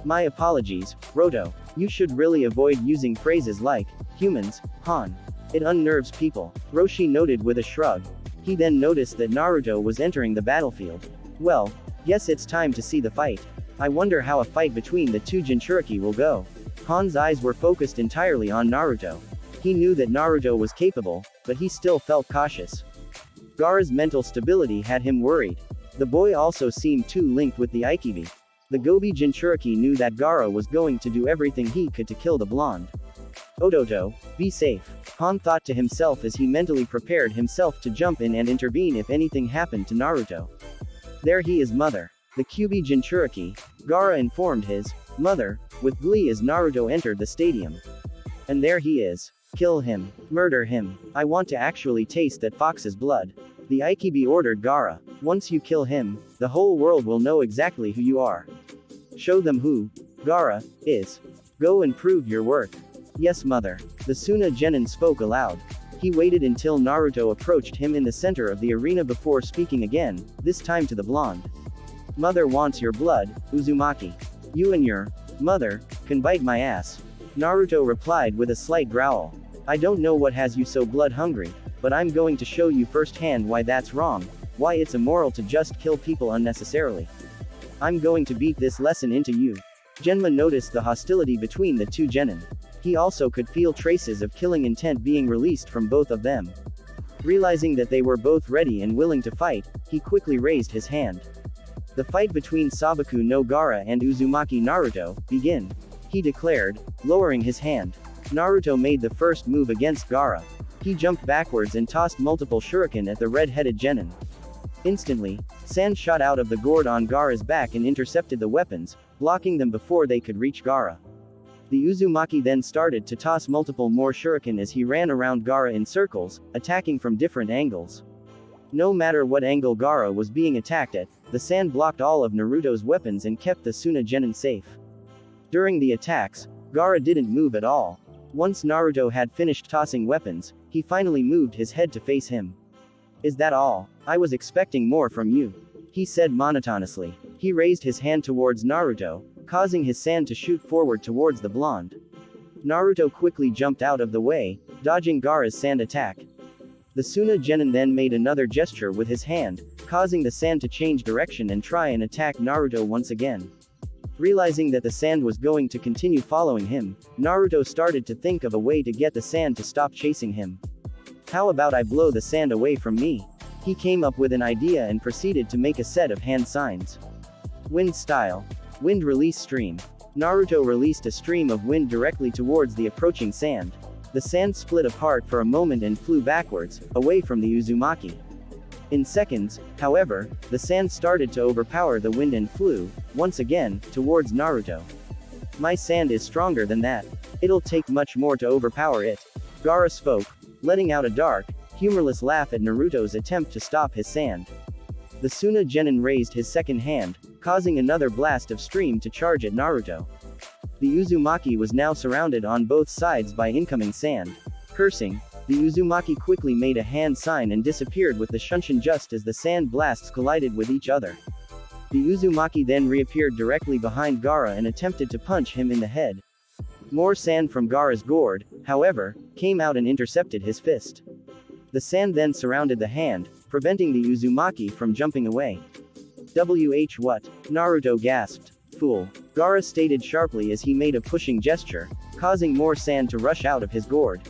My apologies, Roto. You should really avoid using phrases like, humans, Han. It unnerves people, Roshi noted with a shrug. He then noticed that Naruto was entering the battlefield. Well, guess it's time to see the fight. I wonder how a fight between the two Jinchuriki will go. Han's eyes were focused entirely on Naruto. He knew that Naruto was capable, but he still felt cautious. Gaara's mental stability had him worried. The boy also seemed too linked with the Aikibi. The Gobi Jinchuriki knew that Gaara was going to do everything he could to kill the blonde. Ototo, be safe, Han thought to himself as he mentally prepared himself to jump in and intervene if anything happened to Naruto. There he is, mother. The Kyuubi Jinchuriki, Gaara informed his mother, with glee as Naruto entered the stadium. And there he is. Kill him. Murder him. I want to actually taste that fox's blood. The Aikibi ordered Gaara. Once you kill him, the whole world will know exactly who you are. Show them who Gaara is. Go and prove your worth. Yes, mother. The Suna Genin spoke aloud. He waited until Naruto approached him in the center of the arena before speaking again, this time to the blonde. Mother wants your blood, Uzumaki. You and your mother can bite my ass. Naruto replied with a slight growl. I don't know what has you so blood hungry, but I'm going to show you firsthand why that's wrong, why it's immoral to just kill people unnecessarily. I'm going to beat this lesson into you. Genma noticed the hostility between the two genin. He also could feel traces of killing intent being released from both of them. Realizing that they were both ready and willing to fight, he quickly raised his hand. The fight between Sabaku no Gaara and Uzumaki Naruto begin, he declared, lowering his hand. Naruto made the first move against Gaara. He jumped backwards and tossed multiple shuriken at the red-headed genin. Instantly, sand shot out of the gourd on Gaara's back and intercepted the weapons, blocking them before they could reach Gaara. The Uzumaki then started to toss multiple more shuriken as he ran around Gaara in circles, attacking from different angles. No matter what angle Gaara was being attacked at, the sand blocked all of Naruto's weapons and kept the Suna genin safe. During the attacks, Gaara didn't move at all. Once Naruto had finished tossing weapons, he finally moved his head to face him. Is that all? I was expecting more from you, he said monotonously. He raised his hand towards Naruto, causing his sand to shoot forward towards the blonde. Naruto quickly jumped out of the way, dodging Gaara's sand attack. The Suna genin then made another gesture with his hand, causing the sand to change direction and try and attack Naruto once again. Realizing that the sand was going to continue following him, Naruto started to think of a way to get the sand to stop chasing him. How about I blow the sand away from me? He came up with an idea and proceeded to make a set of hand signs. Wind style. Wind release stream. Naruto released a stream of wind directly towards the approaching sand. The sand split apart for a moment and flew backwards, away from the Uzumaki. In seconds, however, the sand started to overpower the wind and flew, once again, towards Naruto. My sand is stronger than that. It'll take much more to overpower it. Gaara spoke, letting out a dark, humorless laugh at Naruto's attempt to stop his sand. The Suna genin raised his second hand, causing another blast of stream to charge at Naruto. The Uzumaki was now surrounded on both sides by incoming sand. Cursing, the Uzumaki quickly made a hand sign and disappeared with the Shunshin just as the sand blasts collided with each other. The Uzumaki then reappeared directly behind Gaara and attempted to punch him in the head. More sand from Gaara's gourd, however, came out and intercepted his fist. The sand then surrounded the hand, preventing the Uzumaki from jumping away. What? Naruto gasped. Fool. Gaara stated sharply as he made a pushing gesture, causing more sand to rush out of his gourd.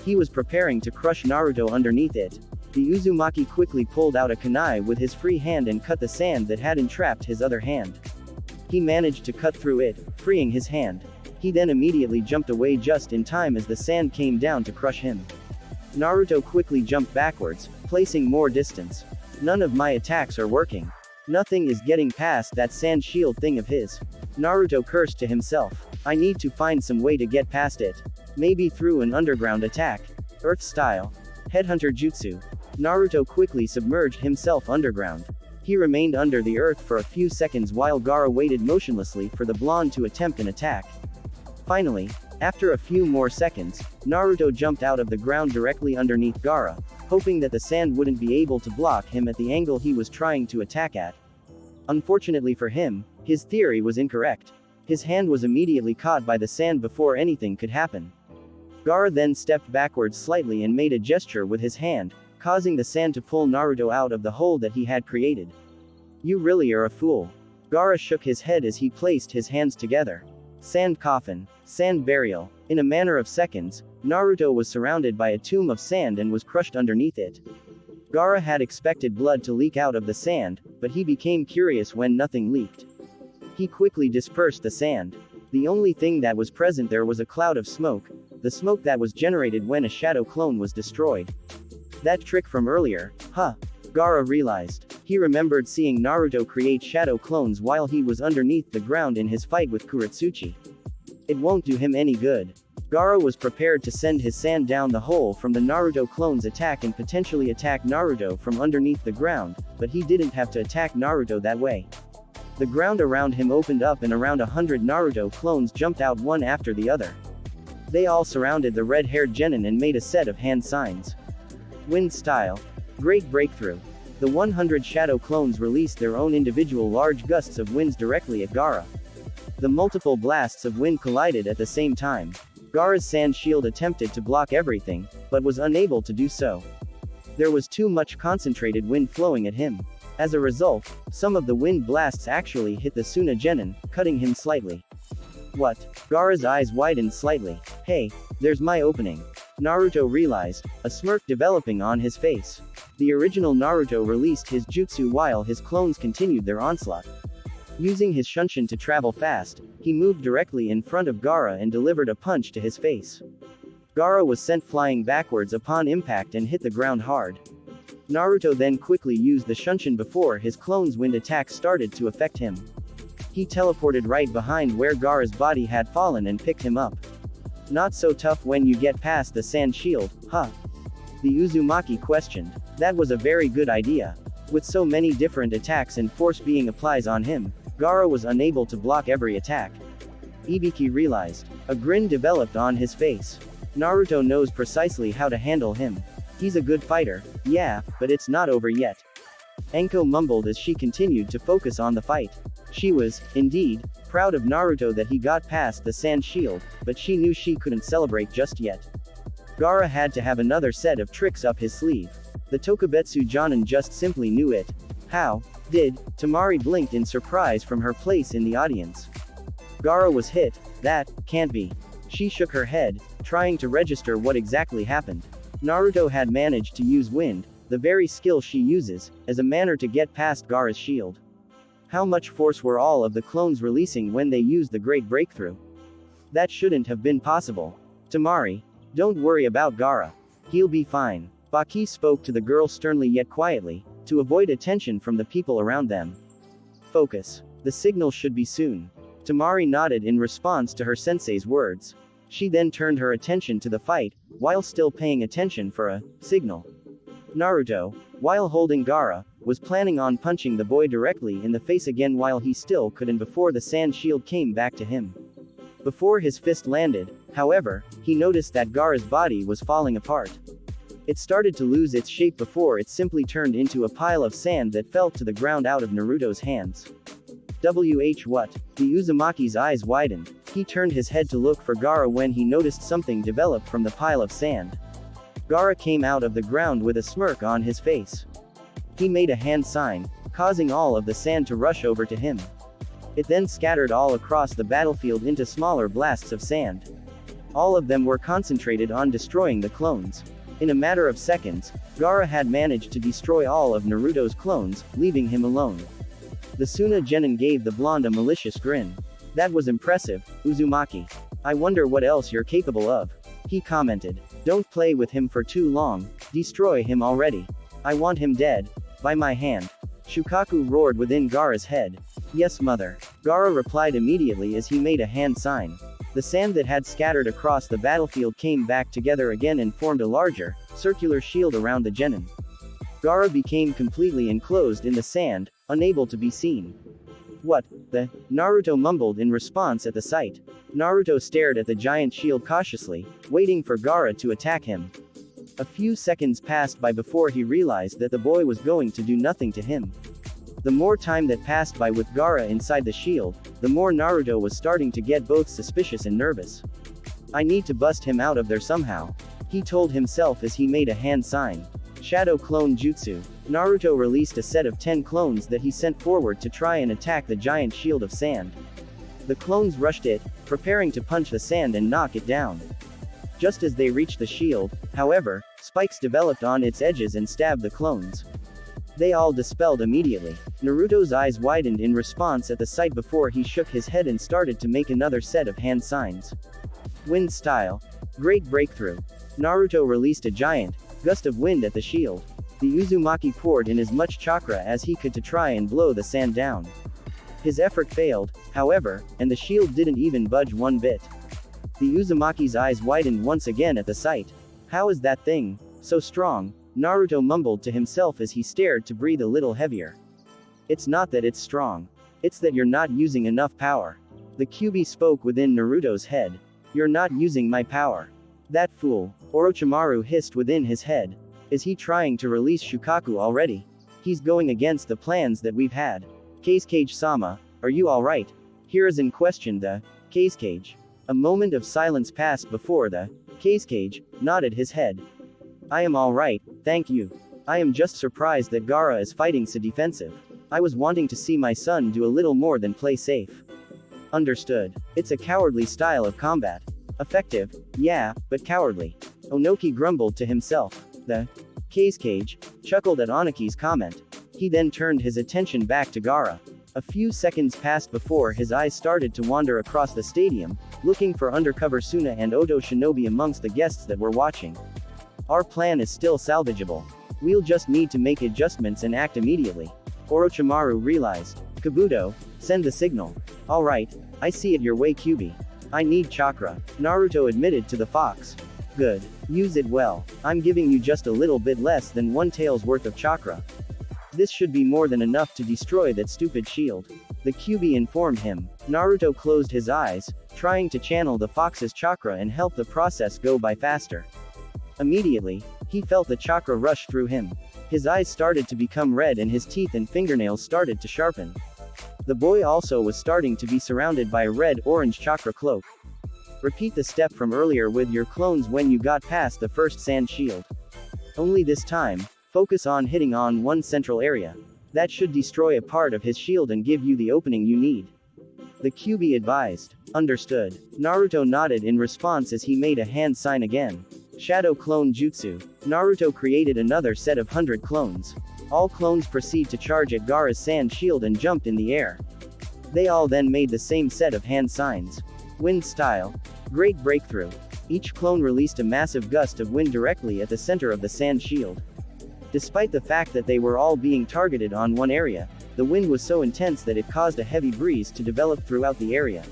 He was preparing to crush Naruto underneath it. The Uzumaki quickly pulled out a kunai with his free hand and cut the sand that had entrapped his other hand. He managed to cut through it, freeing his hand. He then immediately jumped away just in time as the sand came down to crush him. Naruto quickly jumped backwards, placing more distance. None of my attacks are working. Nothing is getting past that sand shield thing of his. Naruto cursed to himself. I need to find some way to get past it. Maybe through an underground attack. Earth style. Headhunter Jutsu. Naruto quickly submerged himself underground. He remained under the earth for a few seconds while Gaara waited motionlessly for the blonde to attempt an attack. Finally, after a few more seconds, Naruto jumped out of the ground directly underneath Gaara, hoping that the sand wouldn't be able to block him at the angle he was trying to attack at. Unfortunately for him, his theory was incorrect. His hand was immediately caught by the sand before anything could happen. Gaara then stepped backwards slightly and made a gesture with his hand, causing the sand to pull Naruto out of the hole that he had created. You really are a fool. Gaara shook his head as he placed his hands together. Sand coffin, sand burial. In a matter of seconds, Naruto was surrounded by a tomb of sand and was crushed underneath it. Gaara had expected blood to leak out of the sand, but he became curious when nothing leaked. He quickly dispersed the sand. The only thing that was present there was a cloud of smoke, the smoke that was generated when a shadow clone was destroyed. That trick from earlier, huh? Gaara realized. He remembered seeing Naruto create shadow clones while he was underneath the ground in his fight with Kuretsuchi. It won't do him any good. Gaara was prepared to send his sand down the hole from the Naruto clone's attack and potentially attack Naruto from underneath the ground, but he didn't have to attack Naruto that way. The ground around him opened up and around 100 Naruto clones jumped out one after the other. They all surrounded the red-haired genin and made a set of hand signs. Wind style. Great breakthrough. The 100 shadow clones released their own individual large gusts of winds directly at Gaara. The multiple blasts of wind collided at the same time. Gaara's sand shield attempted to block everything, but was unable to do so. There was too much concentrated wind flowing at him. As a result, some of the wind blasts actually hit the Suna genin, cutting him slightly. What? Gaara's eyes widened slightly. Hey, there's my opening. Naruto realized, a smirk developing on his face. The original Naruto released his jutsu while his clones continued their onslaught. Using his shunshin to travel fast, he moved directly in front of Gaara and delivered a punch to his face. Gaara was sent flying backwards upon impact and hit the ground hard. Naruto then quickly used the shunshin before his clone's wind attack started to affect him. He teleported right behind where Gaara's body had fallen and picked him up. Not so tough when you get past the sand shield, huh? The Uzumaki questioned. That was a very good idea. With so many different attacks and force being applied on him, Gaara was unable to block every attack. Ibiki realized. A grin developed on his face. Naruto knows precisely how to handle him. He's a good fighter, yeah, but it's not over yet. Enko mumbled as she continued to focus on the fight. She was, indeed, proud of Naruto that he got past the sand shield, but she knew she couldn't celebrate just yet. Gaara had to have another set of tricks up his sleeve. The Tokubetsu Jonin just simply knew it. How? Did? Temari blinked in surprise from her place in the audience. Gaara was hit. That can't be. She shook her head, trying to register what exactly happened. Naruto had managed to use wind, the very skill she uses, as a manner to get past Gaara's shield. How much force were all of the clones releasing when they used the great breakthrough? That shouldn't have been possible. Temari, don't worry about Gaara. He'll be fine. Baki spoke to the girl sternly yet quietly, to avoid attention from the people around them. Focus. The signal should be soon. Temari nodded in response to her sensei's words. She then turned her attention to the fight, while still paying attention for a signal. Naruto, while holding Gaara, was planning on punching the boy directly in the face again while he still couldn't before the sand shield came back to him. Before his fist landed, however, he noticed that Gaara's body was falling apart. It started to lose its shape before it simply turned into a pile of sand that fell to the ground out of Naruto's hands. What? The Uzumaki's eyes widened. He turned his head to look for Gaara when he noticed something develop from the pile of sand. Gaara came out of the ground with a smirk on his face. He made a hand sign, causing all of the sand to rush over to him. It then scattered all across the battlefield into smaller blasts of sand. All of them were concentrated on destroying the clones. In a matter of seconds, Gaara had managed to destroy all of Naruto's clones, leaving him alone. The Suna Genin gave the blonde a malicious grin. That was impressive, Uzumaki. I wonder what else you're capable of. He commented. Don't play with him for too long, destroy him already. I want him dead. By my hand. Shukaku roared within Gaara's head. Yes, mother. Gaara replied immediately as he made a hand sign. The sand that had scattered across the battlefield came back together again and formed a larger, circular shield around the Genin. Gaara became completely enclosed in the sand, unable to be seen. What the? Naruto mumbled in response at the sight. Naruto stared at the giant shield cautiously, waiting for Gaara to attack him. A few seconds passed by before he realized that the boy was going to do nothing to him. The more time that passed by with Gaara inside the shield, the more Naruto was starting to get both suspicious and nervous. I need to bust him out of there somehow, he told himself as he made a hand sign. Shadow Clone Jutsu. Naruto released a set of 10 clones that he sent forward to try and attack the giant shield of sand. The clones rushed it, preparing to punch the sand and knock it down. Just as they reached the shield, however, spikes developed on its edges and stabbed the clones. They all dispelled immediately. Naruto's eyes widened in response at the sight before he shook his head and started to make another set of hand signs. Wind style. Great breakthrough. Naruto released a giant gust of wind at the shield. The Uzumaki poured in as much chakra as he could to try and blow the sand down. His effort failed, however, and the shield didn't even budge one bit. The Uzumaki's eyes widened once again at the sight. How is that thing so strong? Naruto mumbled to himself as he stared to breathe a little heavier. It's not that it's strong. It's that you're not using enough power. The Kyuubi spoke within Naruto's head. You're not using my power. That fool, Orochimaru hissed within his head. Is he trying to release Shukaku already? He's going against the plans that we've had. Kazekage-sama, are you alright? Hiruzen questioned the Kazekage. A moment of silence passed before the Kazekage nodded his head. I am alright, thank you. I am just surprised that Gaara is fighting so defensive. I was wanting to see my son do a little more than play safe. Understood. It's a cowardly style of combat. Effective, yeah, but cowardly. Onoki grumbled to himself. The Kazekage chuckled at Oniki's comment. He then turned his attention back to Gaara. A few seconds passed before his eyes started to wander across the stadium, looking for undercover Suna and Oto shinobi amongst the guests that were watching. Our plan is still salvageable. We'll just need to make adjustments and act immediately. Orochimaru realized. Kabuto, send the signal. Alright, I see it your way Kyuubi. I need chakra, Naruto admitted to the fox. Good. Use it well. I'm giving you just a little bit less than one tail's worth of chakra. This should be more than enough to destroy that stupid shield. The Kyuubi informed him. Naruto closed his eyes, trying to channel the fox's chakra and help the process go by faster. Immediately, he felt the chakra rush through him. His eyes started to become red and his teeth and fingernails started to sharpen. The boy also was starting to be surrounded by a red-orange chakra cloak. Repeat the step from earlier with your clones when you got past the first sand shield. Only this time, focus on hitting on one central area. That should destroy a part of his shield and give you the opening you need. The Kyuubi advised. Understood. Naruto nodded in response as he made a hand sign again. Shadow Clone Jutsu. Naruto created another set of 100 clones. All clones proceed to charge at Gaara's sand shield and jumped in the air. They all then made the same set of hand signs. Wind style. Great breakthrough. Each clone released a massive gust of wind directly at the center of the sand shield. Despite the fact that they were all being targeted on one area, the wind was so intense that it caused a heavy breeze to develop throughout the area.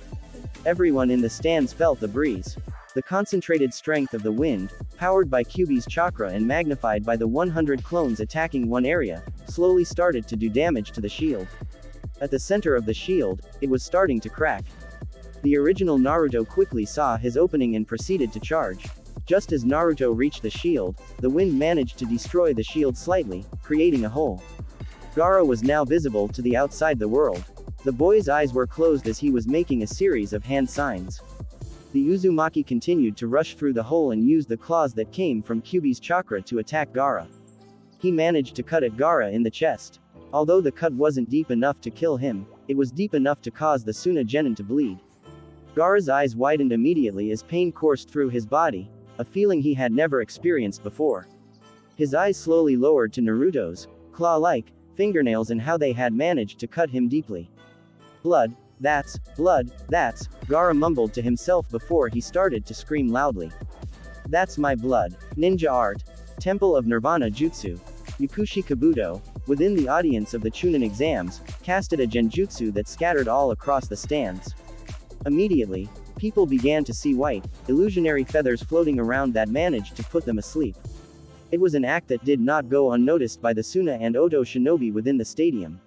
Everyone in the stands felt the breeze. The concentrated strength of the wind, powered by Kyuubi's chakra and magnified by the 100 clones attacking one area, slowly started to do damage to the shield. At the center of the shield, it was starting to crack. The original Naruto quickly saw his opening and proceeded to charge. Just as Naruto reached the shield, the wind managed to destroy the shield slightly, creating a hole. Gaara was now visible to the outside the world. The boy's eyes were closed as he was making a series of hand signs. The Uzumaki continued to rush through the hole and used the claws that came from Kyuubi's chakra to attack Gaara. He managed to cut at Gaara in the chest. Although the cut wasn't deep enough to kill him, it was deep enough to cause the Suna Genin to bleed. Gaara's eyes widened immediately as pain coursed through his body, a feeling he had never experienced before. His eyes slowly lowered to Naruto's claw-like fingernails and how they had managed to cut him deeply. Blood, that's Gaara mumbled to himself before he started to scream loudly. That's my blood. Ninja art. Temple of Nirvana Jutsu. Yakushi Kabuto, within the audience of the Chunin exams, casted a genjutsu that scattered all across the stands. Immediately, people began to see white, illusionary feathers floating around that managed to put them asleep. It was an act that did not go unnoticed by the Suna and Oto shinobi within the stadium.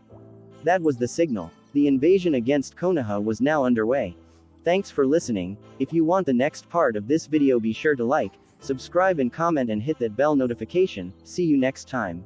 That was the signal. The invasion against Konoha was now underway. Thanks for listening. If you want the next part of this video, be sure to like, subscribe and comment and hit that bell notification. See you next time.